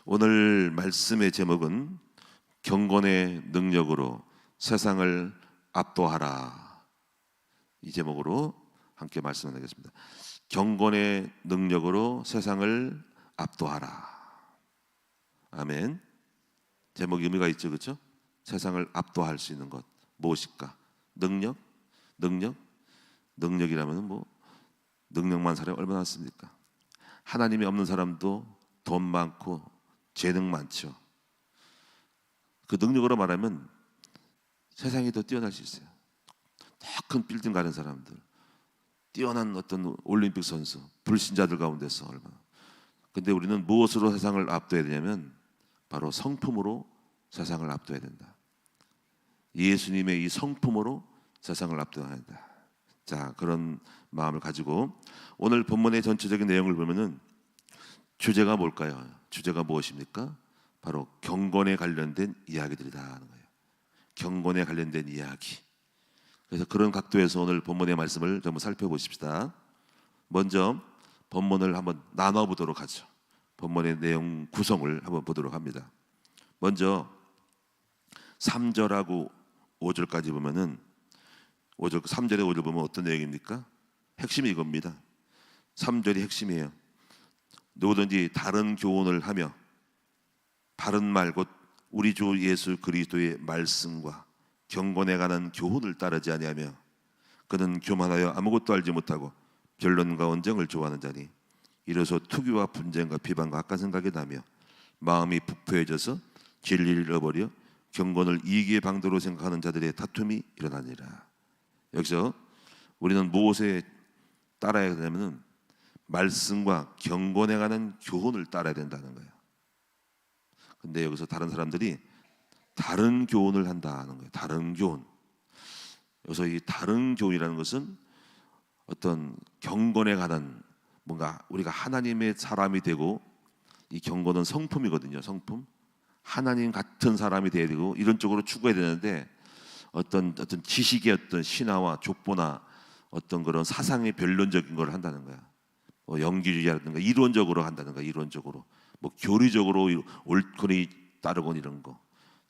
오늘 말씀의 제목은 경건의 능력으로 세상을 압도하라. 이 제목으로 함께 말씀을 나누겠습니다. 경건의 능력으로 세상을 압도하라. 아멘. 제목 의미가 있죠, 그렇죠? 세상을 압도할 수 있는 것 무엇일까? 능력이라면 뭐 능력만 사람이 얼마나 많습니까? 하나님이 없는 사람도 돈 많고 재능 많죠. 그 능력으로 말하면 세상이 더 뛰어날 수 있어요. 더 큰 빌딩 가는 사람들, 뛰어난 어떤 올림픽 선수, 불신자들 가운데서 얼마나. 근데 우리는 무엇으로 세상을 압도해야 되냐면 바로 성품으로 세상을 압도해야 된다. 예수님의 이 성품으로 세상을 압도해야 한다. 자, 그런 마음을 가지고 오늘 본문의 전체적인 내용을 보면은 주제가 뭘까요? 주제가 무엇입니까? 바로 경건에 관련된 이야기들이다 하는 거예요. 경건에 관련된 이야기. 그래서 그런 각도에서 오늘 본문의 말씀을 좀 살펴보십시다. 먼저 본문을 한번 나눠보도록 하죠. 본문의 내용 구성을 한번 보도록 합니다. 먼저 3절하고 5절까지 보면은 3절에 5절 보면 어떤 내용입니까? 핵심이 이겁니다. 3절이 핵심이에요. 누구든지 다른 교훈을 하며 바른 말 곧 우리 주 예수 그리스도의 말씀과 경건에 관한 교훈을 따르지 아니하며 그는 교만하여 아무것도 알지 못하고 변론과 언쟁을 좋아하는 자니 이로써 투기와 분쟁과 비방과 악한 생각이 나며 마음이 부패해져서 진리를 잃어버려 경건을 이익의 방도로 생각하는 자들의 다툼이 일어나니라. 여기서 우리는 무엇에 따라야 되냐면 말씀과 경건에 관한 교훈을 따라야 된다는 거예요. 근데 여기서 다른 사람들이 다른 교훈을 한다는 거예요. 다른 교훈. 여기서 이 다른 교훈이라는 것은 어떤 경건에 관한 뭔가 우리가 하나님의 사람이 되고 이 경건은 성품이거든요. 성품. 하나님 같은 사람이 돼야 되고 이런 쪽으로 추구해야 되는데 어떤 지식의 어떤 신화와 족보나 어떤 그런 사상의 변론적인 걸 한다는 거야. 뭐 연기주의라든가 이론적으로 한다는 거야. 이론적으로. 뭐 교리적으로 옳거니 따르건 이런 거.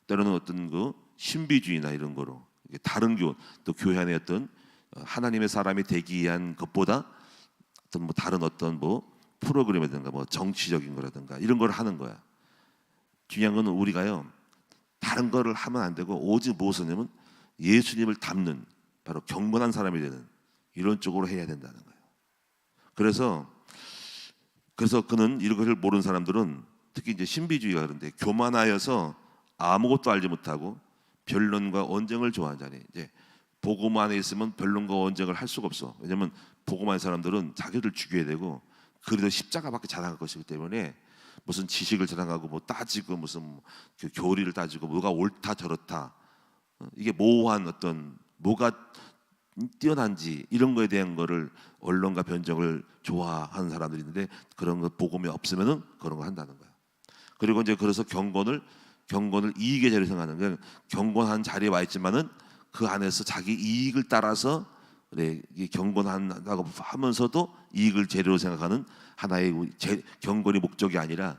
때로는 어떤 그 신비주의나 이런 거로 다른 교훈, 또 교회 안에 어떤 하나님의 사람이 되기 위한 것보다 어떤 뭐 다른 어떤 뭐 프로그램이라든가 뭐 정치적인 거라든가 이런 걸 하는 거야. 중요한 건 우리가요 다른 거를 하면 안 되고 오직 무엇을 하냐면 예수님을 닮는 바로 경건한 사람이 되는 이런 쪽으로 해야 된다는 거예요. 그래서 그는 이것을 모르는 사람들은 특히 이제 신비주의가 그런데 교만하여서 아무것도 알지 못하고 변론과 언쟁을 좋아하는 자니 이제 복음 안에 있으면 변론과 언쟁을 할 수가 없어. 왜냐하면 복음 안의 사람들은 자기를 죽여야 되고 그래도 십자가밖에 자랑할 것이기 때문에 무슨 지식을 자랑하고 뭐 따지고 무슨 그 교리를 따지고 뭐가 옳다 저렇다 이게 모호한 어떤 뭐가 뛰어난지 이런 거에 대한 거를 언론과 변정을 좋아하는 사람들이 있는데 그런 거 복음이 없으면은 그런 거 한다는 거야. 그리고 이제 그래서 경건을 이익의 자리로 생각하는 거예요. 경건한 자리에 와 있지만은 그 안에서 자기 이익을 따라서 그래 경건한다고 하면서도 이익을 재료로 생각하는 하나의 경건이 목적이 아니라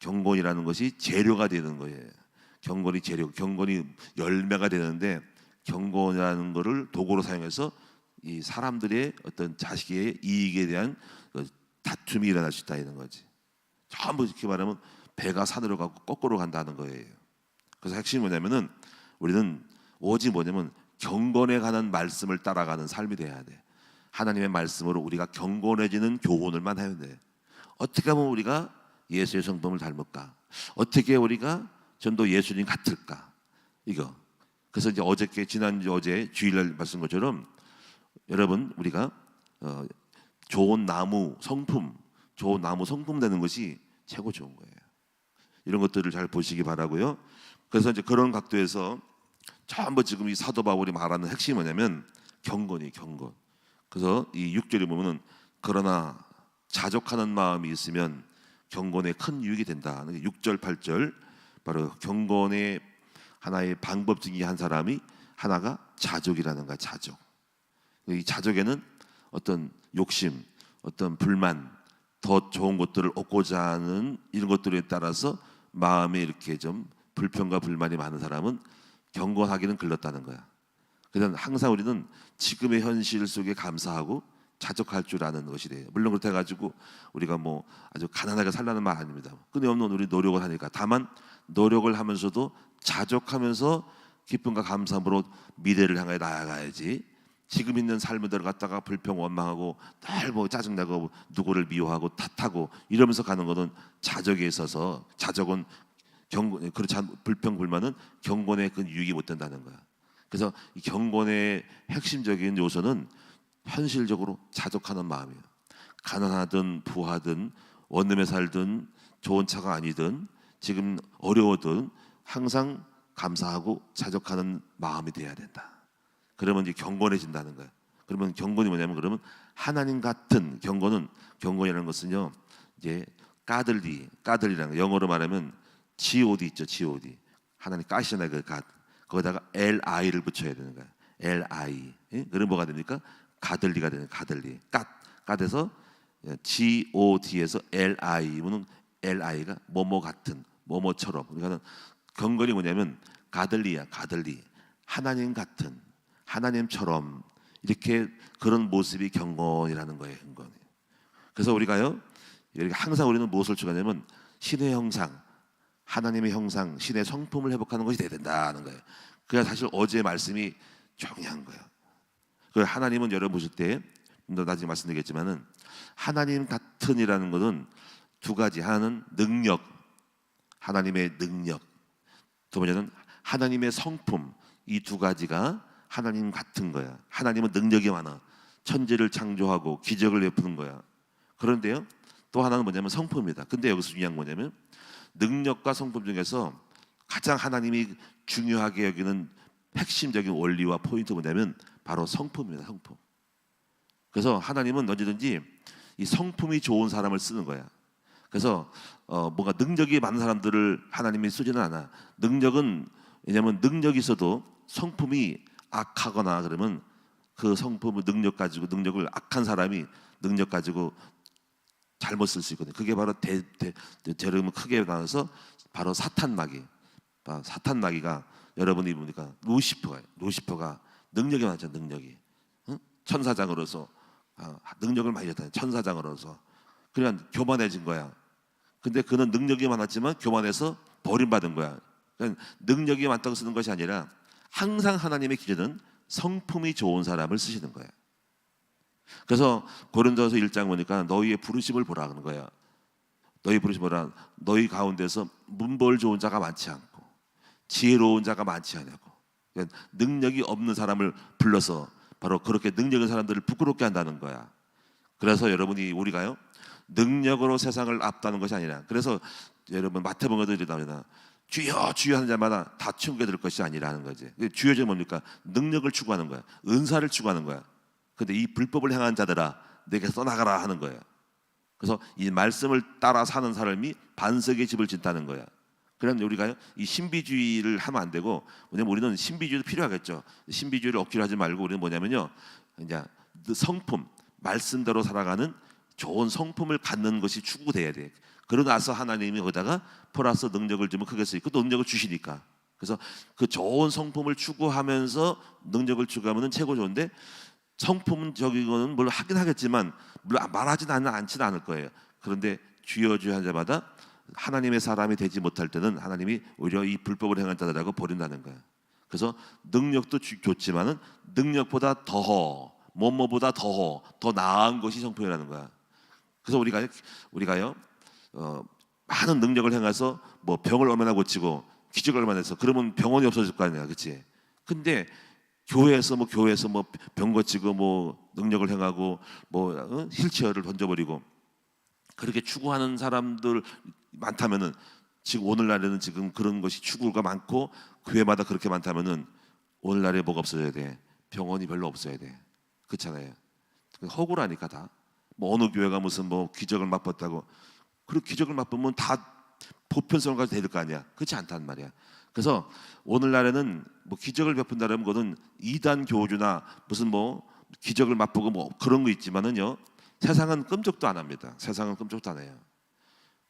경건이라는 것이 재료가 되는 거예요. 경건이 재료, 경건이 열매가 되는데 경건이라는 것을 도구로 사용해서 이 사람들의 어떤 자식의 이익에 대한 다툼이 일어날 수 있다 이런 거지. 전부 이렇게 말하면 배가 산으로 가고 거꾸로 간다는 거예요. 그래서 핵심이 뭐냐면은 우리는 오직 뭐냐면 경건에 관한 말씀을 따라가는 삶이 돼야 돼. 하나님의 말씀으로 우리가 경건해지는 교훈을만 해야 돼. 어떻게 하면 우리가 예수의 성품을 닮을까? 어떻게 우리가 전도 예수님 같을까? 이거. 그래서 이제 어제 주일날 말씀 것처럼 여러분 우리가 좋은 나무 성품 되는 것이 최고 좋은 거예요. 이런 것들을 잘 보시기 바라고요. 그래서 이제 그런 각도에서 전부 지금 이 사도 바울이 말하는 핵심이 뭐냐면 경건. 그래서 이 6절에 보면은 그러나 자족하는 마음이 있으면 경건에 큰 유익이 된다. 6절 8절 바로 경건의 하나의 방법 중에 한 사람이 하나가 자족이라는 거야. 자족. 이 자족에는 어떤 욕심, 어떤 불만, 더 좋은 것들을 얻고자 하는 이런 것들에 따라서 마음에 이렇게 좀 불평과 불만이 많은 사람은 경건하기는 글렀다는 거야. 그래서 항상 우리는 지금의 현실 속에 감사하고 자족할 줄 아는 것이 돼요. 물론 그렇다 해가지고 우리가 뭐 아주 가난하게 살라는 말 아닙니다. 끊임없는 우리 노력을 하니까. 다만 노력을 하면서도 자족하면서 기쁨과 감사함으로 미래를 향해 나아가야지. 지금 있는 삶을 갖다가 불평 원망하고 늘 뭐 짜증나고 누구를 미워하고 탓하고 이러면서 가는 것은 자족에 있어서 자족은 그렇지 않은 불평 불만은 경건의 그 유익이 못 된다는 거야. 그래서 이 경건의 핵심적인 요소는 현실적으로 자족하는 마음이에요. 가난하든 부하든 원룸에 살든 좋은 차가 아니든 지금 어려워든 항상 감사하고 자족하는 마음이 돼야 된다. 그러면 이제 경건해진다는 거예요. 그러면 경건이 뭐냐면 그러면 하나님 같은 경건이라는 것은요 이제 까들리라는 거. 영어로 말하면 G.O.D 있죠. G.O.D 하나님 까시잖아요. 그 갓 거기다가 L.I.를 붙여야 되는 거예요. L.I. 그럼 뭐가 됩니까? 가들리가 되는 가들리. 갓에서 G.O.D에서 L.I.는 L.I.가 뭐뭐 같은 뭐뭐처럼. 그러니까 경건이 뭐냐면 가들리야. 가들리 하나님 같은 하나님처럼 이렇게 그런 모습이 경건이라는 거예요. 경건이. 그래서 우리가요 항상 우리는 무엇을 추구하냐면 신의 형상 하나님의 형상, 신의 성품을 회복하는 것이 돼야 된다는 거예요. 그게 사실 어제의 말씀이 중요한 거예요. 그 하나님은 여러분 보실 때 나중에 말씀드리겠지만은 하나님 같은이라는 것은 두 가지. 하나는 능력, 하나님의 능력. 두 번째는 하나님의 성품. 이 두 가지가 하나님 같은 거야. 하나님은 능력이 많아. 천지를 창조하고 기적을 베푸는 거야. 그런데요, 또 하나는 뭐냐면 성품입니다. 근데 여기서 중요한 건 뭐냐면 능력과 성품 중에서 가장 하나님이 중요하게 여기는 핵심적인 원리와 포인트 뭐냐면 바로 성품입니다. 성품. 그래서 하나님은 언제든지 이 성품이 좋은 사람을 쓰는 거야. 그래서 뭔가 능력이 많은 사람들을 하나님이 쓰지는 않아. 능력은 왜냐하면 능력이 있어도 성품이 악하거나 그러면 그 성품을 능력을 악한 사람이 능력 가지고 잘못 쓸 수 있거든요. 그게 바로 재료를 크게 나눠서 바로 사탄마귀가 여러분이 보니까 루시퍼가 능력이 많죠. 능력이 천사장으로서 능력을 많이 줬다. 천사장으로서 그러니까 교만해진 거야. 근데 그는 능력이 많았지만 교만해서 버림받은 거야. 그러니까 능력이 많다고 쓰는 것이 아니라 항상 하나님의 기준은 성품이 좋은 사람을 쓰시는 거예요. 그래서 고린도서 1장 보니까 너희의 부르심을 보라 그러는 거예요. 너희 부르심을 보라. 너희 가운데서 문벌 좋은 자가 많지 않고 지혜로운 자가 많지 않냐고. 그러니까 능력이 없는 사람을 불러서 바로 그렇게 능력 있는 사람들을 부끄럽게 한다는 거야. 그래서 여러분이 우리가요 능력으로 세상을 압다는 것이 아니라, 그래서 여러분 마태복음에도 나오잖아. 주여 주여 하는 자마다 다 천국에 들을 것이 아니라는 거지. 주여는 뭡니까? 능력을 추구하는 거야. 은사를 추구하는 거야. 근데 이 불법을 행한 자들아 내게 써나가라 하는 거예요. 그래서 이 말씀을 따라 사는 사람이 반석의 집을 짓다는 거야. 그러면 우리가 이 신비주의를 하면 안 되고, 왜냐면 우리는 신비주의도 필요하겠죠. 신비주의를 억지로 하지 말고 우리는 뭐냐면요, 이제 성품, 말씀대로 살아가는 좋은 성품을 갖는 것이 추구돼야 돼. 그러고 나서 하나님이 거기다가 플러스 능력을 주면 크게 쓰이고 또 능력을 주시니까. 그래서 그 좋은 성품을 추구하면서 능력을 추구하면 최고 좋은데, 성품적인 거는 물론 하긴 하겠지만 물론 말하지는 않지는 않을 거예요. 그런데 주여 주여 한 자마다 하나님의 사람이 되지 못할 때는 하나님이 오히려 이 불법을 행한 자들하고 버린다는 거예요. 그래서 능력도 좋지만은 능력보다 뭐뭐보다 더 나은 것이 성품이라는 거야. 그래서 우리가요 많은 능력을 행해서 뭐 병을 얼마나 고치고 기적을 얼마나 해서 그러면 병원이 없어질 거 아니야, 그렇지? 근데 교회에서 뭐 병 고치고 뭐 능력을 행하고 뭐 휠체어를 던져버리고 그렇게 추구하는 사람들 많다면은, 지금 오늘날에는 지금 그런 것이 추구가 많고 교회마다 그렇게 많다면은 오늘날에 뭐가 없어져야 돼? 병원이 별로 없어야 돼. 그렇잖아요. 허구라니까 다. 뭐 어느 교회가 무슨 뭐 기적을 맛봤다고, 그리고 기적을 맛보면 다 보편성을 가지고 될 거 아니야. 그렇지 않단 말이야. 그래서 오늘날에는 뭐 기적을 베푼다는 것은 이단 교주나 무슨 뭐 기적을 맛보고 뭐 그런 거 있지만은요, 세상은 끔찍도 안 합니다. 세상은 끔찍도 안 해요.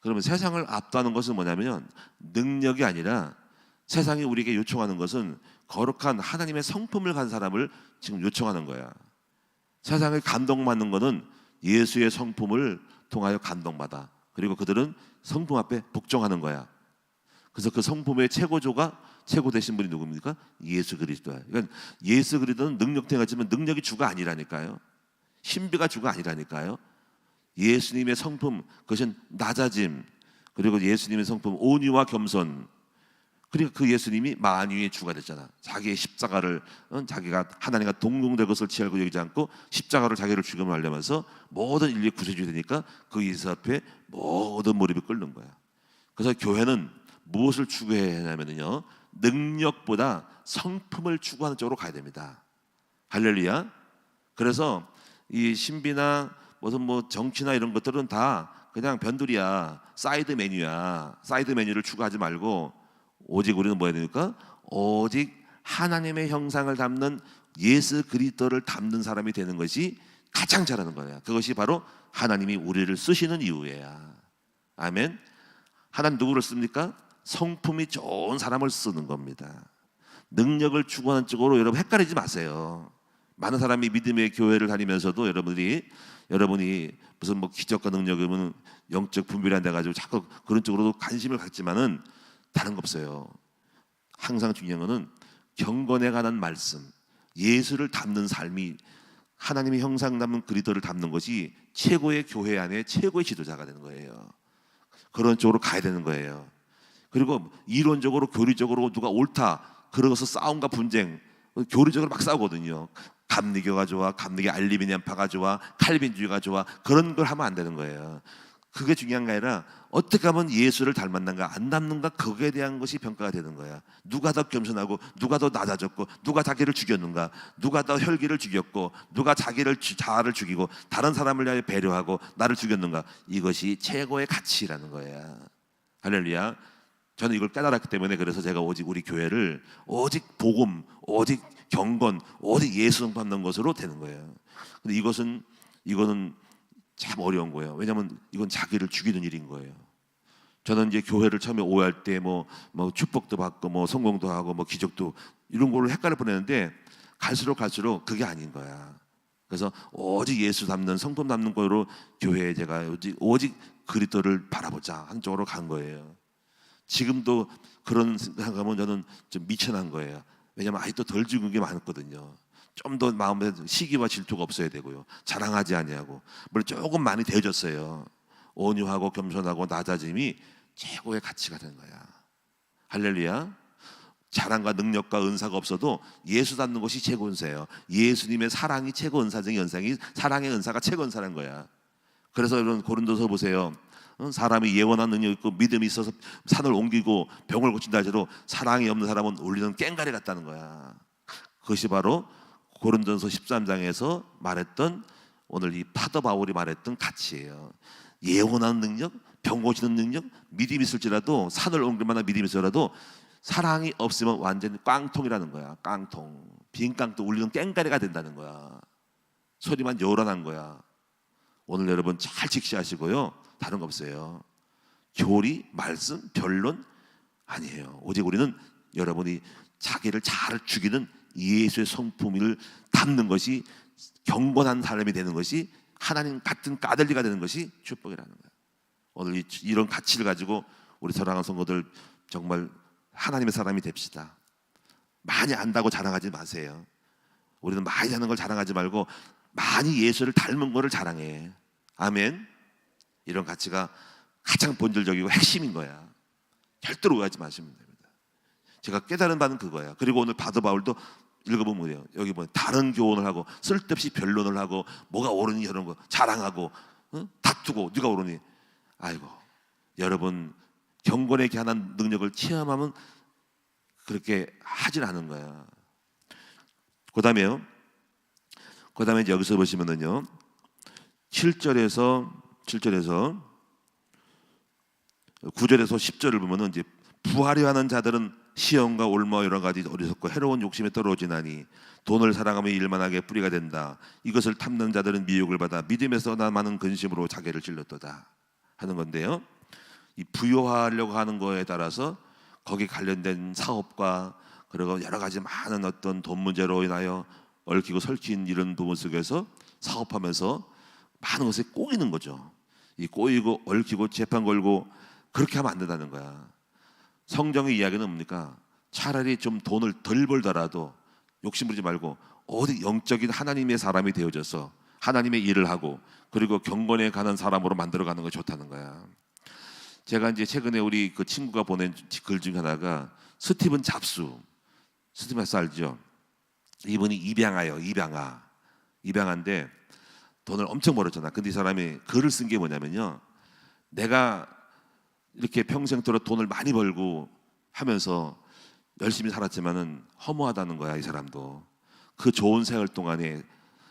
그러면 세상을 압도하는 것은 뭐냐면 능력이 아니라 세상이 우리에게 요청하는 것은 거룩한 하나님의 성품을 간 사람을 지금 요청하는 거야. 세상을 감동받는 것은 예수의 성품을 통하여 감동받아. 그리고 그들은 성품 앞에 복종하는 거야. 그래서 그 성품의 최고 되신 분이 누굽니까? 예수 그리스도야. 그러니까 예수 그리스도는 능력대가지만 능력이 주가 아니라니까요. 신비가 주가 아니라니까요. 예수님의 성품, 그것은 낮아짐, 그리고 예수님의 성품 온유와 겸손. 그리고 그 예수님이 만유의 주가 됐잖아. 자기의 십자가를 자기가 하나님과 동등될 것을 취하고 여기지 않고 십자가로 자기를 죽임을 하려면서 모든 인류의 구세주가 되니까 그 예수 앞에 모든 무릎이 꿇는 거야. 그래서 교회는 무엇을 추구해야 하냐면요, 능력보다 성품을 추구하는 쪽으로 가야 됩니다. 할렐루야. 그래서 이 신비나 무슨 뭐 정치나 이런 것들은 다 그냥 변두리야, 사이드 메뉴야. 사이드 메뉴를 추구하지 말고 오직 우리는 뭐 해야 되니까? 오직 하나님의 형상을 담는 예수 그리스도를 담는 사람이 되는 것이 가장 잘하는 거야. 그것이 바로 하나님이 우리를 쓰시는 이유야. 아멘. 하나님 누구를 씁니까? 성품이 좋은 사람을 쓰는 겁니다. 능력을 추구하는 쪽으로 여러분 헷갈리지 마세요. 많은 사람이 믿음의 교회를 다니면서도 여러분이 무슨 뭐 기적과 능력이면 영적 분별이 안 돼가지고 자꾸 그런 쪽으로도 관심을 갖지만은 다른 거 없어요. 항상 중요한 거는 경건에 관한 말씀, 예수를 담는 삶이 하나님의 형상 담는 그리스도를 담는 것이 최고의 교회 안에 최고의 지도자가 되는 거예요. 그런 쪽으로 가야 되는 거예요. 그리고 이론적으로 교리적으로 누가 옳다 그러고서 싸움과 분쟁, 교리적으로 막 싸우거든요. 감리교가 좋아, 감리교 알리비니안파가 좋아, 칼빈주의가 좋아, 그런 걸 하면 안 되는 거예요. 그게 중요한 게 아니라 어떻게 하면 예수를 닮았는가 안 닮는가, 거기에 대한 것이 평가가 되는 거야. 누가 더 겸손하고 누가 더 낮아졌고 누가 자기를 죽였는가, 누가 더 혈기를 죽였고 누가 자아를 죽이고 다른 사람을 위하여 배려하고 나를 죽였는가, 이것이 최고의 가치라는 거야. 할렐루야. 저는 이걸 깨달았기 때문에 그래서 제가 오직 우리 교회를 오직 복음, 오직 경건, 오직 예수 받는 것으로 되는 거예요. 근데 이거는 참 어려운 거예요. 왜냐하면 이건 자기를 죽이는 일인 거예요. 저는 이제 교회를 처음에 오해할 때 뭐 축복도 받고 뭐 성공도 하고 뭐 기적도 이런 걸로 헷갈려 보냈는데 갈수록 그게 아닌 거야. 그래서 오직 예수 담는 성품 담는 거로 교회에 제가 오직 그리스도를 바라보자 한 쪽으로 간 거예요. 지금도 그런 생각하면 저는 좀 미천한 거예요. 왜냐하면 아직도 덜 죽은 게 많았거든요. 좀 더 마음에 시기와 질투가 없어야 되고요. 자랑하지 아니하고, 물론 조금 많이 되어졌어요. 온유하고 겸손하고 낮아짐이 최고의 가치가 되는 거야. 할렐루야. 자랑과 능력과 은사가 없어도 예수 닮는 것이 최고 은사예요. 예수님의 사랑이 최고 은사적인 연상이 사랑의 은사가 최고 은사라는 거야. 그래서 여러분 고린도서 보세요. 사람이 예언한 능력이 있고 믿음이 있어서 산을 옮기고 병을 고친다 할지라도 사랑이 없는 사람은 울리는 꽹과리 같다는 거야. 그것이 바로 고린도서 13장에서 말했던, 오늘 이 파더 바울이 말했던 가치예요. 예언하는 능력, 병 고치는 능력, 믿음이 있을지라도 산을 옮길 만한 믿음이 있어라도 사랑이 없으면 완전히 깡통이라는 거야. 깡통, 빈 깡통 울리는 꽹과리가 된다는 거야. 소리만 요란한 거야. 오늘 여러분 잘 직시하시고요. 다른 거 없어요. 교리, 말씀, 변론 아니에요. 오직 우리는 여러분이 자기를 잘 죽이는 예수의 성품을 담는 것이, 경건한 사람이 되는 것이, 하나님 같은 까들리가 되는 것이 축복이라는 거예요. 오늘 이런 가치를 가지고 우리 사랑하는 성도들 정말 하나님의 사람이 됩시다. 많이 안다고 자랑하지 마세요. 우리는 많이 하는 걸 자랑하지 말고 많이 예수를 닮은 거를 자랑해. 아멘. 이런 가치가 가장 본질적이고 핵심인 거야. 절대로 오해하지 마시면 됩니다. 제가 깨달은 바는 그거야. 그리고 오늘 바더 바울도 읽어보면 뭐예요? 여기 보면 다른 교훈을 하고 쓸데없이 변론을 하고 뭐가 옳으니 이런 거 자랑하고 다투고 누가 옳으니. 아이고, 여러분 경건에 관한 능력을 체험하면 그렇게 하진 않은 거야. 그다음에 이제 여기서 보시면은요, 7절에서 9절에서 10절을 보면은 이제 부하려 하는 자들은 시험과 올무 여러 가지 어리석고 해로운 욕심에 떨어지나니 돈을 사랑하며 일만하게 뿌리가 된다. 이것을 탐는 자들은 미혹을 받아 믿음에서 나많은 근심으로 자기를 찔렀도다 하는 건데요. 이 부유하려고 하는 거에 따라서 거기 관련된 사업과 그리고 여러 가지 많은 어떤 돈 문제로 인하여 얽히고 설킨 이런 부분 속에서 사업하면서 많은 것에 꼬이는 거죠. 이 꼬이고 얽히고 재판 걸고 그렇게 하면 안 된다는 거야. 성경의 이야기는 뭡니까? 차라리 좀 돈을 덜 벌더라도 욕심부리지 말고 어디 영적인 하나님의 사람이 되어져서 하나님의 일을 하고 그리고 경건에 가는 사람으로 만들어가는 게 좋다는 거야. 제가 이제 최근에 우리 그 친구가 보낸 글 중 하나가 스티븐 잡스 알죠? 이분이 입양아인데 돈을 엄청 벌었잖아. 근데 이 사람이 글을 쓴 게 뭐냐면요, 내가 이렇게 평생도록 돈을 많이 벌고 하면서 열심히 살았지만은 허무하다는 거야. 이 사람도 그 좋은 세월 동안에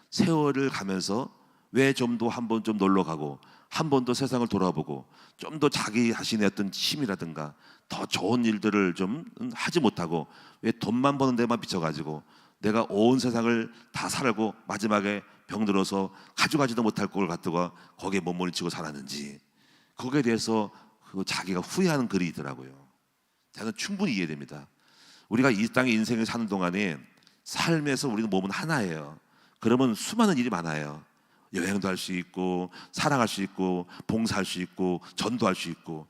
세월을 가면서 왜 좀 더 한 번 좀 놀러 가고 한 번 더 세상을 돌아보고 좀 더 자기 자신의 어떤 힘이라든가 더 좋은 일들을 좀 하지 못하고 왜 돈만 버는 데만 비춰가지고 내가 온 세상을 다 살고 마지막에 병들어서 가져가지도 못할 걸 갖다가 거기에 몸부림치고 살았는지, 거기에 대해서 그 자기가 후회하는 글이 있더라고요. 저는 충분히 이해됩니다. 우리가 이 땅의 인생을 사는 동안에 삶에서 우리는 몸은 하나예요. 그러면 수많은 일이 많아요. 여행도 할 수 있고 사랑할 수 있고 봉사할 수 있고 전도할 수 있고,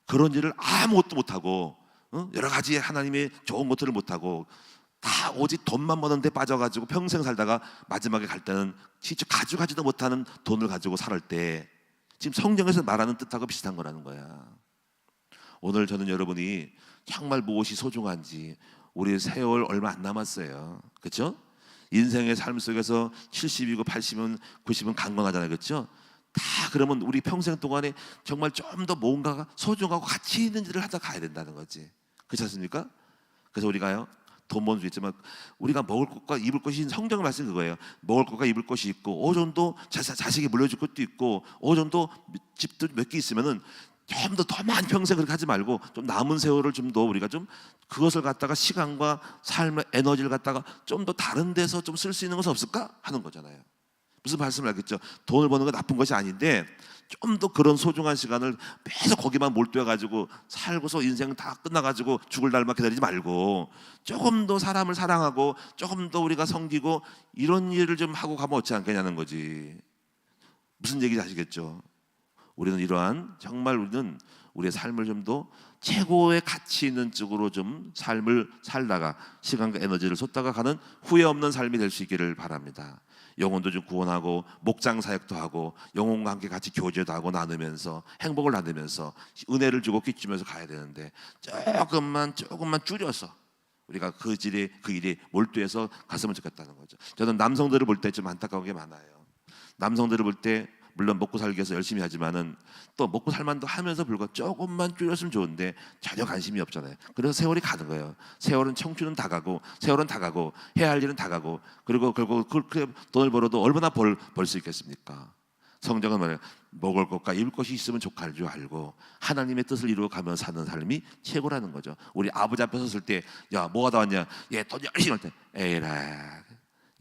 그런 일을 아무것도 못하고 여러 가지 하나님의 좋은 것들을 못하고 다 오직 돈만 버는 데 빠져가지고 평생 살다가 마지막에 갈 때는 진짜 가져가지도 못하는 돈을 가지고 살 때, 지금 성경에서 말하는 뜻하고 비슷한 거라는 거야. 오늘 저는 여러분이 정말 무엇이 소중한지, 우리 세월 얼마 안 남았어요. 그렇죠? 인생의 삶 속에서 70이고 80은 90은 강건하잖아요. 그렇죠? 다 그러면 우리 평생 동안에 정말 좀 더 뭔가가 소중하고 가치 있는 일을 하다 가야 된다는 거지. 그렇지 않습니까? 그래서 우리가요, 돈 버는 수 있지만 우리가 먹을 것과 입을 것이, 성경 말씀 그거예요. 먹을 것과 입을 것이 있고 어느 정도 자식이 물려줄 것도 있고 어느 정도 집도 몇 개 있으면은 좀 더 많은 평생 그렇게 하지 말고 좀 남은 세월을 좀 더 우리가 좀 그것을 갖다가 시간과 삶의 에너지를 갖다가 좀 더 다른 데서 좀 쓸 수 있는 것은 없을까 하는 거잖아요. 무슨 말씀을 알겠죠? 돈을 버는 건 나쁜 것이 아닌데 좀 더 그런 소중한 시간을 계속 거기만 몰두해가지고 살고서 인생 다 끝나가지고 죽을 날만 기다리지 말고 조금 더 사람을 사랑하고 조금 더 우리가 섬기고 이런 일을 좀 하고 가면 어찌 않겠냐는 거지. 무슨 얘기인지 아시겠죠? 우리는 이러한 정말 우리는 우리의 삶을 좀 더 최고의 가치 있는 쪽으로 좀 삶을 살다가 시간과 에너지를 쏟다가 가는 후회 없는 삶이 될 수 있기를 바랍니다. 영혼도 좀 구원하고 목장 사역도 하고 영혼과 함께 같이 교제도 하고 나누면서 행복을 나누면서 은혜를 주고 끼주면서 가야 되는데 조금만 줄여서 우리가 그 일에 몰두해서 갔으면 좋겠다는 거죠. 저는 남성들을 볼 때 좀 안타까운 게 많아요. 남성들을 볼 때 물론 먹고 살기 위해서 열심히 하지만은 또 먹고 살만도 하면서 불구하고 조금만 줄였으면 좋은데 전혀 관심이 없잖아요. 그래서 세월이 가는 거예요. 세월은 청춘은 다 가고 세월은 다 가고 해야 할 일은 다 가고, 그리고 결국 그렇게 돈을 벌어도 얼마나 벌 수 있겠습니까? 성경은 말해요. 먹을 것과 입을 것이 있으면 족할 줄 알고 하나님의 뜻을 이루어 가며 사는 삶이 최고라는 거죠. 우리 아버지 앞에 섰을 때 야 뭐가 다 왔냐? 얘 돈 열심히 할 때 에라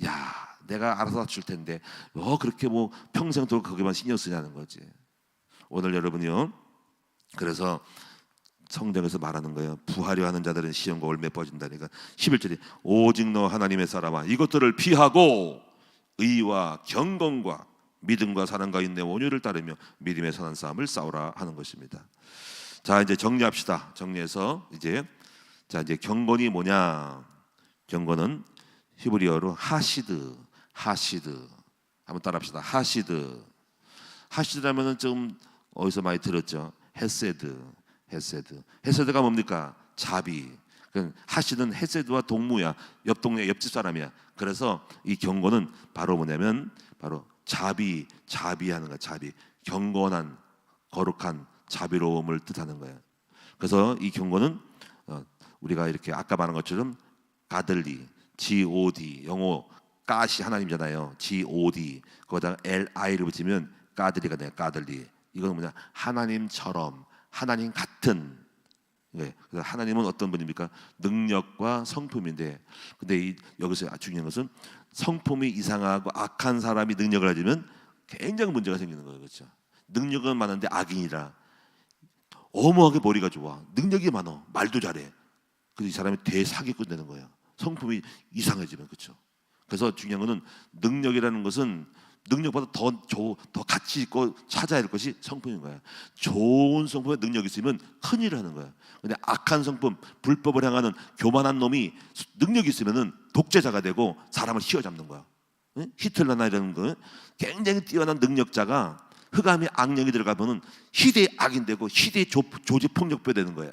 야 내가 알아서 줄 텐데 그렇게 뭐 평생도록 거기만 신경 쓰냐는 거지. 오늘 여러분이요, 그래서 성경에서 말하는 거예요. 부하려 하는 자들은 시험과 올매에 빠진다니까. 11절에 오직 너 하나님의 사람아 이것들을 피하고 의와 경건과 믿음과 사랑과 인내 온유를 따르며 믿음의 선한 싸움을 싸우라 하는 것입니다. 자, 이제 정리합시다. 정리해서 이제 경건이 뭐냐? 경건은 히브리어로 하시드 한번 따라합시다. 하시드라면은 좀 어디서 많이 들었죠? 헤세드가 뭡니까? 자비. 하시드는 헤세드와 동무야. 옆 동네 옆집 사람이야. 그래서 이 경건은 바로 뭐냐면 바로 자비하는 거야. 자비. 경건한 거룩한 자비로움을 뜻하는 거예요. 그래서 이 경건은 우리가 이렇게 아까 말한 것처럼 가들리, God, 영어 가시 하나님이잖아요. God 거기다가 Li를 붙이면 가들리가 돼요. 가들리. 이건 뭐냐? 하나님처럼, 하나님 같은 예, 그래서 하나님은 어떤 분입니까? 능력과 성품인데, 근데 여기서 중요한 것은 성품이 이상하고 악한 사람이 능력을 가지면 굉장히 문제가 생기는 거예요. 그렇죠? 능력은 많은데 악인이라 어마어마하게 머리가 좋아, 능력이 많아, 말도 잘해. 그래서 이 사람이 대사기꾼 되는 거예요. 성품이 이상해지면. 그렇죠? 그래서 중요한 것은 능력이라는 것은 능력보다 더 가치 있고 찾아야 할 것이 성품인 거야. 좋은 성품에 능력이 있으면 큰일을 하는 거야. 근데 악한 성품, 불법을 향하는 교만한 놈이 능력이 있으면은 독재자가 되고 사람을 휘어잡는 거야. 응? 히틀러나 이런 거 굉장히 뛰어난 능력자가 흑암의 악령이 들어가면은 희대의 악인 되고 희대의 조직 폭력배 되는 거야.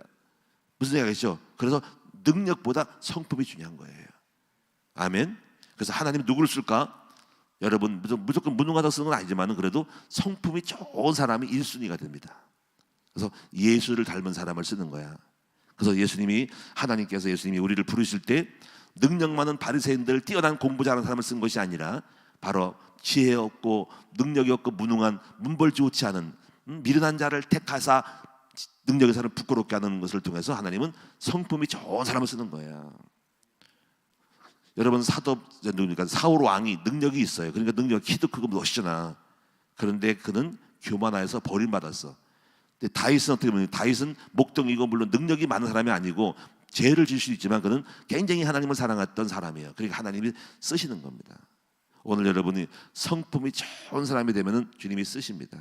무슨 얘기겠죠? 그래서 능력보다 성품이 중요한 거예요. 아멘. 그래서 하나님이 누구를 쓸까? 여러분 무조건 무능하다고 쓰는 건 아니지만 그래도 성품이 좋은 사람이 1순위가 됩니다. 그래서 예수를 닮은 사람을 쓰는 거야. 그래서 하나님께서 예수님이 우리를 부르실 때 능력 많은 바리새인들, 뛰어난 공부 잘하는 사람을 쓴 것이 아니라 바로 지혜 없고 능력이 없고 무능한 문벌 좋지 않은 미련한 자를 택하사 능력의 사람을 부끄럽게 하는 것을 통해서 하나님은 성품이 좋은 사람을 쓰는 거예요. 여러분 그러니까 사울 왕이 능력이 있어요. 그러니까 능력 키도 크고 멋있잖아. 그런데 그는 교만하여서 버림받았어. 근데 다윗은 어떻게 보면 다윗은 목동이고 물론 능력이 많은 사람이 아니고 죄를 지을 수 있지만 그는 굉장히 하나님을 사랑했던 사람이에요. 그러니까 하나님이 쓰시는 겁니다. 오늘 여러분이 성품이 좋은 사람이 되면은 주님이 쓰십니다.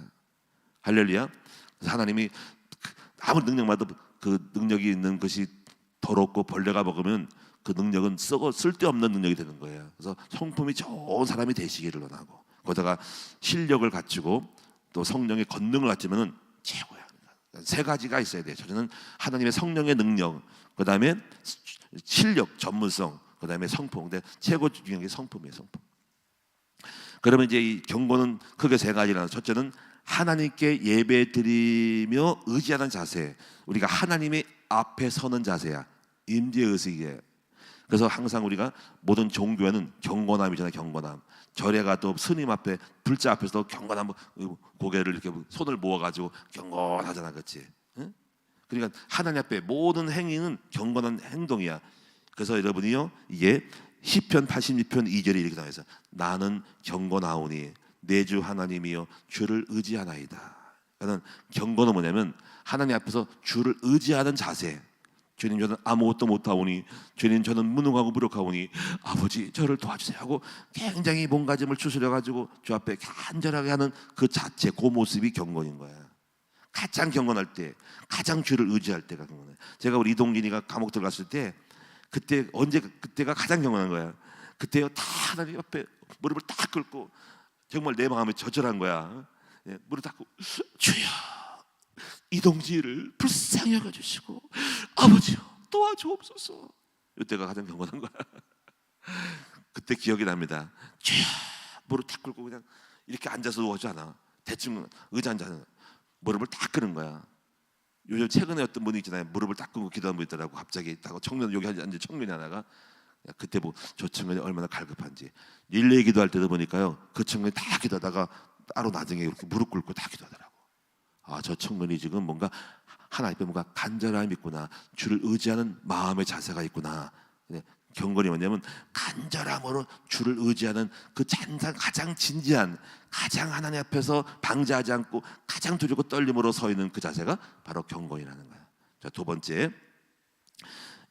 할렐루야. 그래서 하나님이 아무 능력마다 그 능력이 있는 것이 더럽고 벌레가 먹으면 그 능력은 쓸데없는 능력이 되는 거예요. 그래서 성품이 좋은 사람이 되시기를 원하고 거기다가 실력을 갖추고 또 성령의 권능을 갖추면 최고야. 세 가지가 있어야 돼요. 저는 하나님의 성령의 능력, 그 다음에 실력, 전문성, 그 다음에 성품. 근데 최고 중요한 게 성품이에요. 성품. 그러면 이제 이 경고는 크게 세 가지라. 첫째는 하나님께 예배 드리며 의지하는 자세. 우리가 하나님의 앞에 서는 자세야. 임재의식이에요. 그래서 항상 우리가 모든 종교에는 경건함이잖아요. 경건함. 절에 가도 스님 앞에 불자 앞에서도 경건함, 고개를 이렇게 손을 모아가지고 경건하잖아. 그렇지? 응? 그러니까 하나님 앞에 모든 행위는 경건한 행동이야. 그래서 여러분이요, 이게 시편 86편 2절에 이렇게 나와 있어요. 나는 경건하오니 내 주 하나님이여 주를 의지하나이다. 그러니까 경건은 뭐냐면 하나님 앞에서 주를 의지하는 자세. 주님, 저는 아무것도 못하오니, 주님, 저는 무능하고 무력하오니 아버지 저를 도와주세요 하고 굉장히 몸가짐을 추스려가지고 주 앞에 간절하게 하는 그 자체, 그 모습이 경건인 거야. 가장 경건할 때, 가장 주를 의지할 때가 경건해. 제가 우리 이동진이가 감옥 들어갔을 때 그때가 가장 경건한 거야. 그때요, 다 하나님 옆에 무릎을 딱 꿇고 정말 내 마음이 저절한 거야. 무릎 딱 꿇고 주여 이동지를 불쌍히 여겨주시고 아버지요 도와주옵소서. 이때가 가장 경건한 거야. 그때 기억이 납니다. 주여 무릎 딱 꿇고 그냥 이렇게 앉아서 누워지 않아. 대충 의자 앉아서 무릎을 딱 꿇는 거야. 요즘 최근에 어떤 분이 있잖아요. 무릎을 딱 꿇고 기도하는 분 있더라고. 갑자기 있다고 청년 여기 앉은 청년이 하나가 그때 뭐 저 청년이 얼마나 갈급한지 릴레이 기도할 때도 보니까요. 그 청년이 다 기도하다가 따로 나중에 이렇게 무릎 꿇고 다 기도하더라고. 아, 저 청년이 지금 뭔가 하나님 앞에 뭔가 간절함이 있구나. 주를 의지하는 마음의 자세가 있구나. 경건이 뭐냐면 간절함으로 주를 의지하는 그 가장 진지한, 가장 하나님 앞에서 방자하지 않고 가장 두렵고 떨림으로 서 있는 그 자세가 바로 경건이라는 거예요. 자, 두 번째,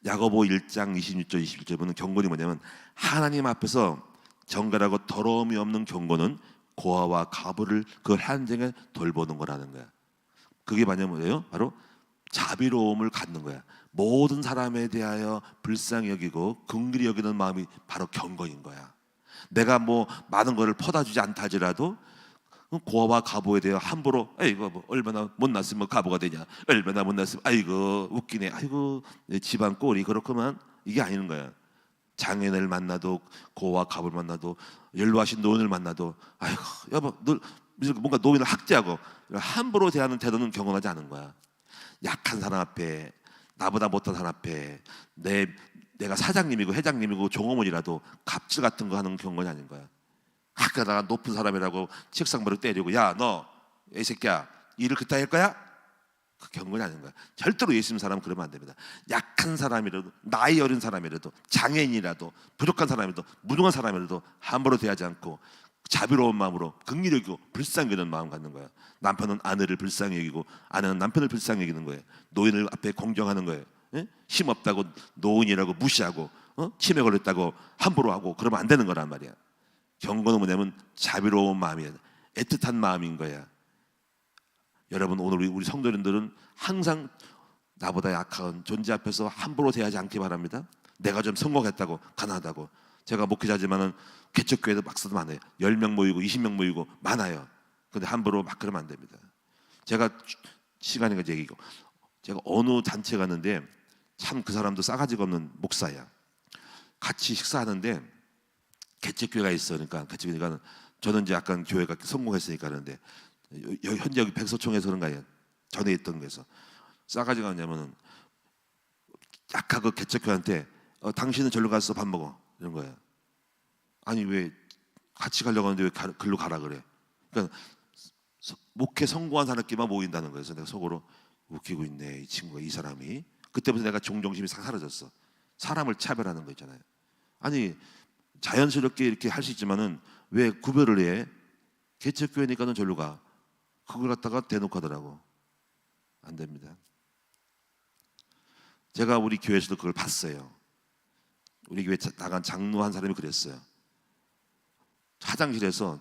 야고보 1장 26절 21절 보면 경건이 뭐냐면 하나님 앞에서 정결하고 더러움이 없는 경건은 고아와 가부를 그 한쟁에 돌보는 거라는 거야. 그게 뭐냐면 바로 자비로움을 갖는 거야. 모든 사람에 대하여 불쌍히 여기고 긍휼히 여기는 마음이 바로 경건인 거야. 내가 뭐 많은 거를 퍼다 주지 않다 하더라도 고아와 가부에 대해 함부로 아이고 뭐 얼마나 못났으면 가부가 되냐, 얼마나 못났으면 아이고 웃기네, 아이고 집안 꼴이 그렇구만, 이게 아닌 거야. 장애인을 만나도 고아와 가부를 만나도 연로하신 노인을 만나도 아이고 여보 너 뭔가 노인을 학대하고 함부로 대하는 태도는 경건하지 않은 거야. 약한 사람 앞에, 나보다 못한 사람 앞에 내가 사장님이고 회장님이고 종업원이라도 갑질 같은 거 하는 경건이 아닌 거야. 가끔가다가 높은 사람이라고 책상 바로 때리고 야 너 이 새끼야 일을 그따위 할 거야? 그 경건이 아닌 거야. 절대로 예수 믿는 사람은 그러면 안 됩니다. 약한 사람이라도, 나이 어린 사람이라도, 장애인이라도, 부족한 사람이라도, 무능한 사람이라도 함부로 대하지 않고 자비로운 마음으로 긍휼히 여기고 불쌍히 여기는 마음 갖는 거야. 남편은 아내를 불쌍히 여기고 아내는 남편을 불쌍히 여기는 거예요. 노인을 앞에 공경하는 거예요. 예? 힘없다고 노인이라고 무시하고 치매 걸렸다고 함부로 하고 그러면 안 되는 거란 말이야. 경건은 뭐냐면 자비로운 마음이야. 애틋한 마음인 거야. 여러분, 오늘 우리 성도님들은 항상 나보다 약한 존재 앞에서 함부로 대하지 않기 바랍니다. 내가 좀 성공했다고, 가난하다고. 제가 목회자지만은 개척교회도 막사도 많아요. 10명 모이고 20명 모이고 많아요. 근데 함부로 막 그러면 안 됩니다. 제가 시간이 가지고 얘기고, 제가 어느 단체 갔는데 참 그 사람도 싸가지가 없는 목사야. 같이 식사하는데 개척교회가 있어. 그러니까 개척교회가, 저는 이제 약간 교회가 성공했으니까 그러는데 현재 여기 백서총에서 그런 거예요. 전에 있던 거에서 싸가지가 없냐면은 약간 그 개척교회한테 당신은 절로 가서 밥 먹어 이런 거예요. 아니 왜 같이 가려고 하는데 왜 글로 가라 그래. 그러니까 목회 성공한 사람끼리만 모인다는 거예요. 그래서 내가 속으로 웃기고 있네 이 친구가, 이 사람이. 그때부터 내가 존경심이 싹 사라졌어. 사람을 차별하는 거 있잖아요. 아니 자연스럽게 이렇게 할 수 있지만은 왜 구별을 해? 개척교회니까는 절로 가. 그걸 갖다가 대놓고 하더라고. 안 됩니다. 제가 우리 교회에서도 그걸 봤어요. 우리 교회 나간 장로 한 사람이 그랬어요. 화장실에서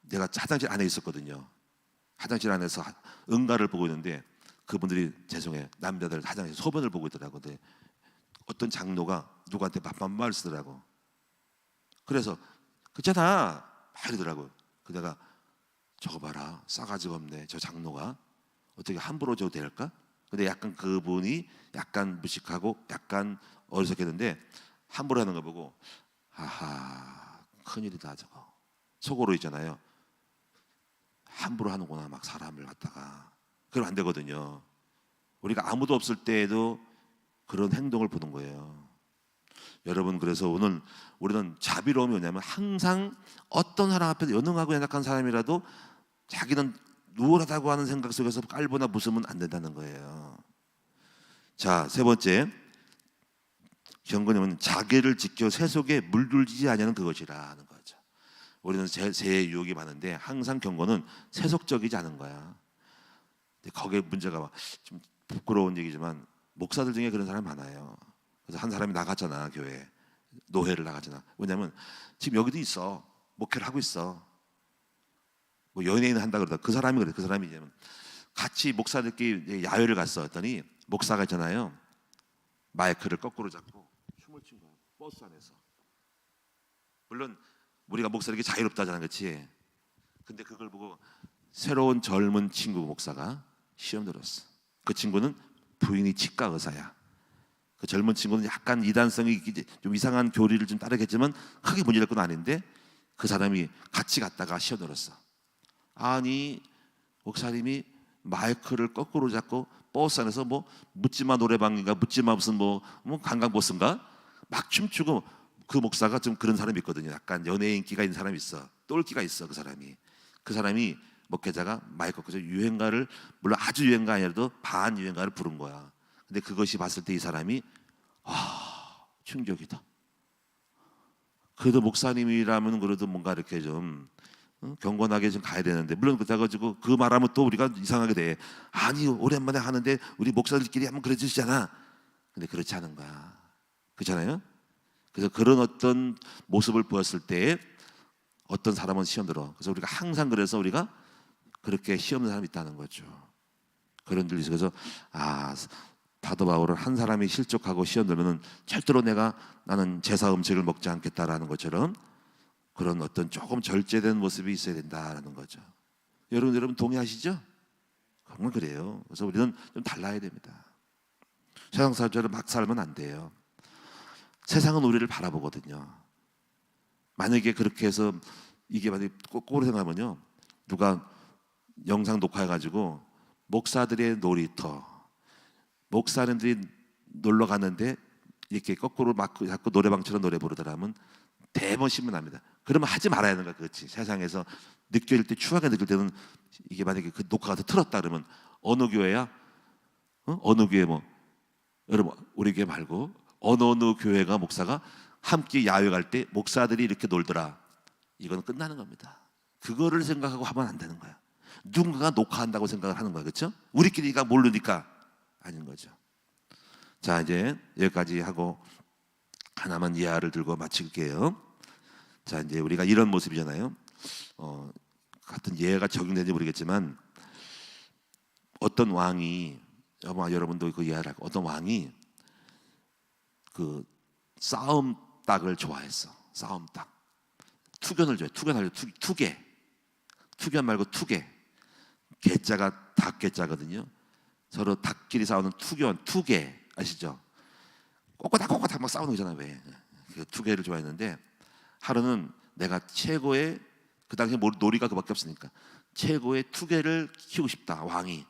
내가 화장실 안에 있었거든요. 화장실 안에서 응가를 보고 있는데 그분들이 죄송해요. 남자들 화장실 소변을 보고 있더라고요. 근데 어떤 장로가 누구한테 반말 쓰더라고. 그래서 그렇잖아 막 이러더라고요. 내가 저거 봐라 싸가지가 없네 저 장로가 어떻게 함부로 줘도 될까? 근데 약간 그분이 약간 무식하고 약간 어리석했는데 함부로 하는 거 보고 아하 큰일이다 저거 속으로 있잖아요. 함부로 하는구나 막 사람을 갖다가. 그러면 안 되거든요. 우리가 아무도 없을 때에도 그런 행동을 보는 거예요. 여러분, 그래서 오늘 우리는 자비로움이 뭐냐면 항상 어떤 사람 앞에서 연능하고 연약한 사람이라도 자기는 우월하다고 하는 생각 속에서 깔보나 무서우면 안 된다는 거예요. 자, 세 번째 경건이면 자기를 지켜 세속에 물들지 아니하는 그것이라는 거죠. 우리는 세의 유혹이 많은데 항상 경건은 세속적이지 않은 거야. 근데 거기에 문제가 좀 부끄러운 얘기지만 목사들 중에 그런 사람이 많아요. 그래서 한 사람이 나갔잖아, 교회 노회를 나갔잖아. 왜냐면 지금 여기도 있어, 목회를 하고 있어. 뭐 연예인 한다 그러다 그 사람이 그래. 그 사람이 이제 같이 목사들끼리 야외를 갔어. 했더니 목사가 있잖아요. 마이크를 거꾸로 잡고 춤을 춘 거야. 버스 안에서. 물론 우리가 목사에게 자유롭다잖아, 그렇지? 근데 그걸 보고 새로운 젊은 친구 목사가 시험 들었어. 그 친구는 부인이 치과 의사야. 그 젊은 친구는 약간 이단성이 좀 이상한 교리를 좀 따르겠지만 크게 문제될 건 아닌데 그 사람이 같이 갔다가 시험 들었어. 아니 목사님이 마이크를 거꾸로 잡고 버스 안에서 뭐 묻지마 노래방인가 묻지마 무슨 뭐 관광버스인가 막 춤추고. 그 목사가 좀 그런 사람이 있거든요. 약간 연예인기가 있는 사람이 있어. 똘끼가 있어. 그 사람이 목회자가 마이크 꽂아서 유행가를, 물론 아주 유행가 아니라도 반 유행가를 부른 거야. 근데 그것이 봤을 때 이 사람이 충격이다. 그래도 목사님이라면 그래도 뭔가 이렇게 좀 경건하게 좀 가야 되는데, 물론 그래가지고 그 말하면 또 우리가 이상하게 돼. 아니 오랜만에 하는데 우리 목사들끼리 한번 그래 주시잖아. 근데 그렇지 않은 거야. 그렇잖아요. 그래서 그런 어떤 모습을 보였을 때 어떤 사람은 시험 들어. 그래서 우리가 항상 그래서 우리가 그렇게 시험 든 사람이 있다는 거죠. 그런 일이 있어서 사도 바울은 한 사람이 실족하고 시험 들면은 절대로 나는 제사 음식을 먹지 않겠다라는 것처럼 그런 어떤 조금 절제된 모습이 있어야 된다라는 거죠. 여러분 동의하시죠? 정말 그래요. 그래서 우리는 좀 달라야 됩니다. 세상 사람처럼 막 살면 안 돼요. 세상은 우리를 바라보거든요. 만약에 그렇게 해서 이게 만약에 거꾸로 생각하면요, 누가 영상 녹화해가지고 목사들의 놀이터, 목사님들이 놀러 갔는데 이렇게 거꾸로 막 자꾸 노래방처럼 노래 부르더라면 대번 신문납니다. 그러면 하지 말아야 하는 거야. 그렇지. 세상에서 느낄 때 추하게 느낄 때는 이게 만약에 그 녹화가 틀었다 그러면 어느 교회야? 어느 교회 뭐 여러분 우리 교회 말고 어느 교회가 목사가 함께 야외 갈 때 목사들이 이렇게 놀더라. 이건 끝나는 겁니다. 그거를 생각하고 하면 안 되는 거야. 누군가가 녹화한다고 생각을 하는 거야. 그렇죠? 우리끼리가 모르니까 아닌 거죠. 자, 이제 여기까지 하고 하나만 예화를 들고 마칠게요. 자, 이제 우리가 이런 모습이잖아요. 같은 예가 적용되는지 모르겠지만 어떤 왕이 아마 여러분도 그 이해를 하고 어떤 왕이 그 싸움 딱을 좋아했어. 싸움 딱. 투견을 좋아해. 투개. 투견 말고 투개. 개자가 닭개자거든요. 서로 닭끼리 싸우는 투개 아시죠? 꼬꼬닥 막 싸우는 거잖아. 왜? 그 투개를 좋아했는데 하루는 내가 최고의 그 당시에 놀이가 그밖에 없으니까 최고의 투개를 키우고 싶다. 왕이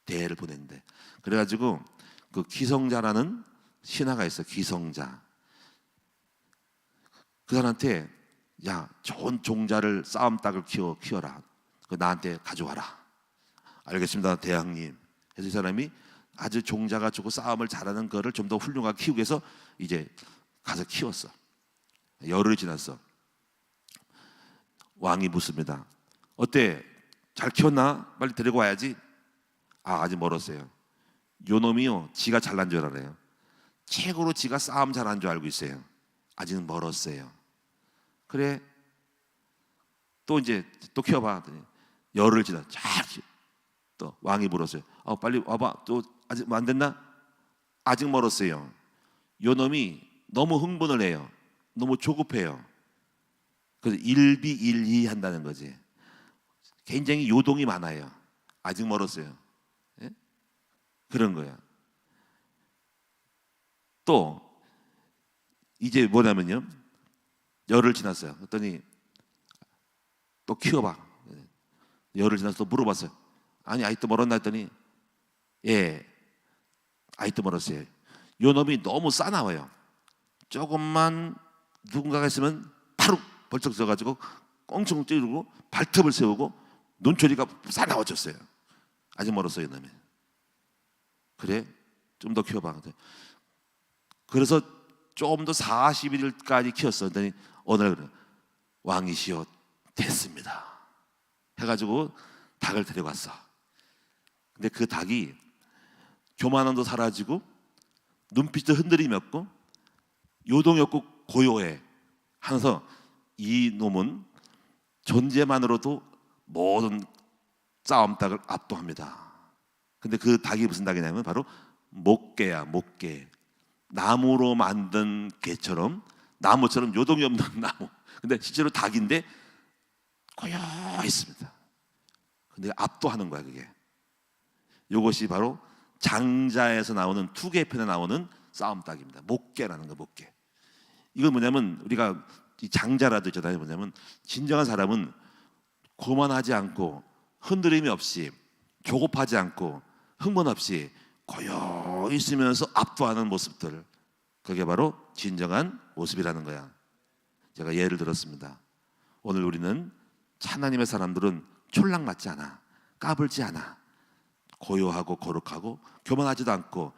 대회를 보냈는데 그래가지고 그 기성자라는 신하가 있어. 기성자. 그 사람한테 야 좋은 종자를 싸움 닭을 키워라. 그 나한테 가져와라. 알겠습니다 대왕님. 그래서 이 사람이 아주 종자가 좋고 싸움을 잘하는 거를 좀 더 훌륭하게 키우기 위해서 이제 가서 키웠어. 열흘이 지났어. 왕이 묻습니다. 어때? 잘 키웠나? 빨리 데리고 와야지. 아직 멀었어요. 요 놈이요 지가 잘난 줄 알아요. 최고로 지가 싸움 잘하는 줄 알고 있어요. 아직은 멀었어요. 그래 또 이제 또 키워봐. 열흘 지나 또 왕이 물었어요. 빨리 와봐. 또 아직 뭐 안 됐나? 아직 멀었어요. 요 놈이 너무 흥분을 해요. 너무 조급해요. 그래서 일비일이 한다는 거지. 굉장히 요동이 많아요. 아직 멀었어요. 예? 그런 거야. 또 이제 뭐냐면요. 열흘 지났어요. 그랬더니 또 키워봐. 열흘 지나서 또 물어봤어요. 아니 아직도 멀었나 했더니 예 아직도 멀었어요. 요 놈이 너무 싸나워요. 조금만 누군가가 있으면 바로 벌쩍 서가지고 꽁충 찌르고 발톱을 세우고 눈초리가 싸나워졌어요. 아직 멀었어요. 놈이. 그래 좀 더 키워봐. 그래서 좀 더 40일까지 키웠어. 그랬더니 어느 날 그래 왕이시여 됐습니다 해가지고 닭을 데려갔어. 근데 그 닭이 교만함도 사라지고 눈빛도 흔들림이 없고 요동이 없고 고요해 하면서 이 놈은 존재만으로도 모든 싸움 닭을 압도합니다. 근데 그 닭이 무슨 닭이냐면 바로 목개야. 목개. 나무로 만든 개처럼 나무처럼 요동이 없는 나무. 근데 실제로 닭인데 고여 있습니다. 근데 압도하는 거야 그게. 이것이 바로 장자에서 나오는 투개편에 나오는 싸움 닭입니다. 목개라는 거. 목개. 이건 뭐냐면 우리가 이 장자라도 있잖아요. 뭐냐면 진정한 사람은 고만하지 않고 흔들림이 없이 조급하지 않고 흥분 없이 고여 있으면서 압도하는 모습들. 그게 바로 진정한 모습이라는 거야. 제가 예를 들었습니다. 오늘 우리는 하나님의 사람들은 촐락맞지 않아. 까불지 않아. 고요하고 거룩하고 교만하지도 않고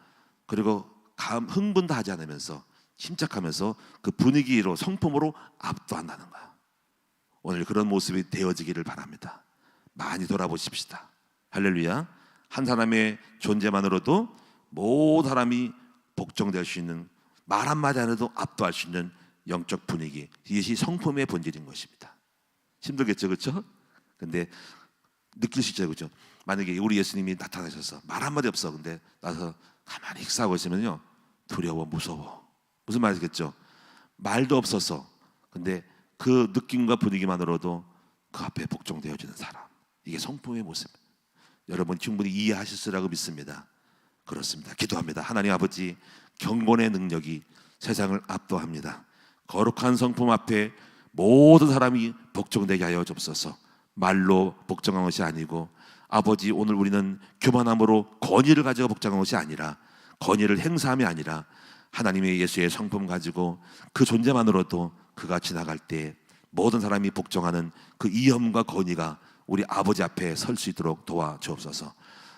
그리고 흥분도 하지 않으면서 침착하면서 그 분위기로 성품으로 압도한다는 거야. 오늘 그런 모습이 되어지기를 바랍니다. 많이 돌아보십시다. 할렐루야. 한 사람의 존재만으로도 모든 사람이 복종될 수 있는 말 한마디 안 해도 압도할 수 있는 영적 분위기. 이것이 성품의 본질인 것입니다. 힘들겠죠, 그렇죠? 근데 느낄 수 있죠, 그렇죠? 만약에 우리 예수님이 나타나셔서 말 한마디 없어. 근데 나서 가만히 식사하고 있으면요 두려워, 무서워. 무슨 말이겠죠? 말도 없었어. 근데 그 느낌과 분위기만으로도 그 앞에 복종되어지는 사람. 이게 성품의 모습. 여러분 충분히 이해하셨으라고 믿습니다. 그렇습니다. 기도합니다. 하나님 아버지, 경건의 능력이 세상을 압도합니다. 거룩한 성품 앞에 모든 사람이 복종되게 하여 주옵소서. 말로 복종한 것이 아니고 아버지, 오늘 우리는 교만함으로 권위를 가지고 복종한 것이 아니라 권위를 행사함이 아니라 하나님의 예수의 성품 가지고 그 존재만으로도 그가 지나갈 때 모든 사람이 복종하는 그 위엄과 권위가 우리 아버지 앞에 설 수 있도록 도와주옵소서.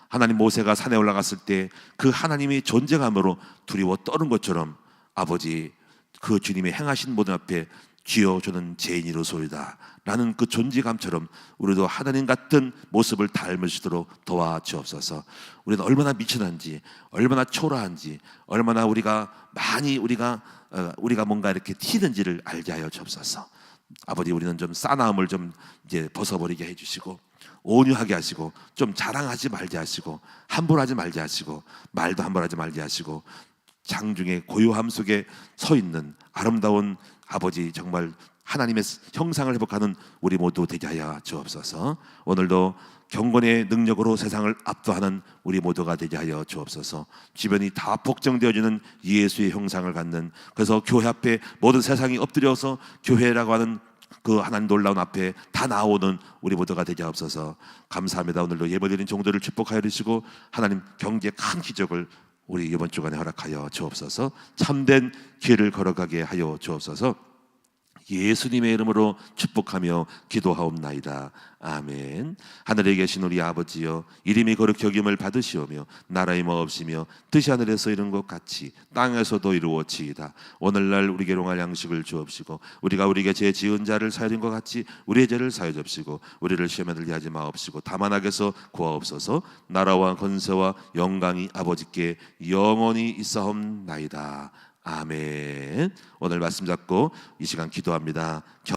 하나님 모세가 산에 올라갔을 때 그 하나님의 존재감으로 두려워 떠는 것처럼 아버지 그 주님의 행하신 모든 앞에 주여 저는 죄인이로소이다 라는 그 존재감처럼 우리도 하나님 같은 모습을 닮을 수 있도록 도와주옵소서. 우리는 얼마나 미천한지, 얼마나 초라한지, 얼마나 우리가 뭔가 이렇게 튀는지를 알게 하여 주옵소서. 아버지 우리는 좀 싸나움을 좀 이제 벗어버리게 해주시고 온유하게 하시고 좀 자랑하지 말게 하시고 함부로 하지 말게 하시고 말도 함부로 하지 말게 하시고 장중의 고요함 속에 서 있는 아름다운 아버지 정말 하나님의 형상을 회복하는 우리 모두 되게 하여 주옵소서. 오늘도 경건의 능력으로 세상을 압도하는 우리 모두가 되게 하여 주옵소서. 주변이 다 복정되어지는 예수의 형상을 갖는, 그래서 교회 앞에 모든 세상이 엎드려서 교회라고 하는 그 하나님 놀라운 앞에 다 나오는 우리 모두가 되게 하옵소서. 감사합니다. 오늘도 예배드린 종들을 축복하여 주시고 하나님 경제의 큰 기적을 우리 이번 주간에 허락하여 주옵소서. 참된 길을 걸어가게 하여 주옵소서. 예수님의 이름으로 축복하며 기도하옵나이다. 아멘. 하늘에 계신 우리 아버지여, 이름이 거룩히 여김을 받으시오며 나라의 마옵시며 뜻이 하늘에서 이룬 것 같이 땅에서도 이루어지이다. 오늘날 우리에게 용할 양식을 주옵시고 우리가 우리에게 죄 지은 자를 사여준 것 같이 우리의 죄를 사여 줍시고 우리를 시험에 들게 하지 마옵시고 다만 악에서 구하옵소서. 나라와 권세와 영광이 아버지께 영원히 있사옵나이다. 아멘. 오늘 말씀 잡고 이 시간 기도합니다.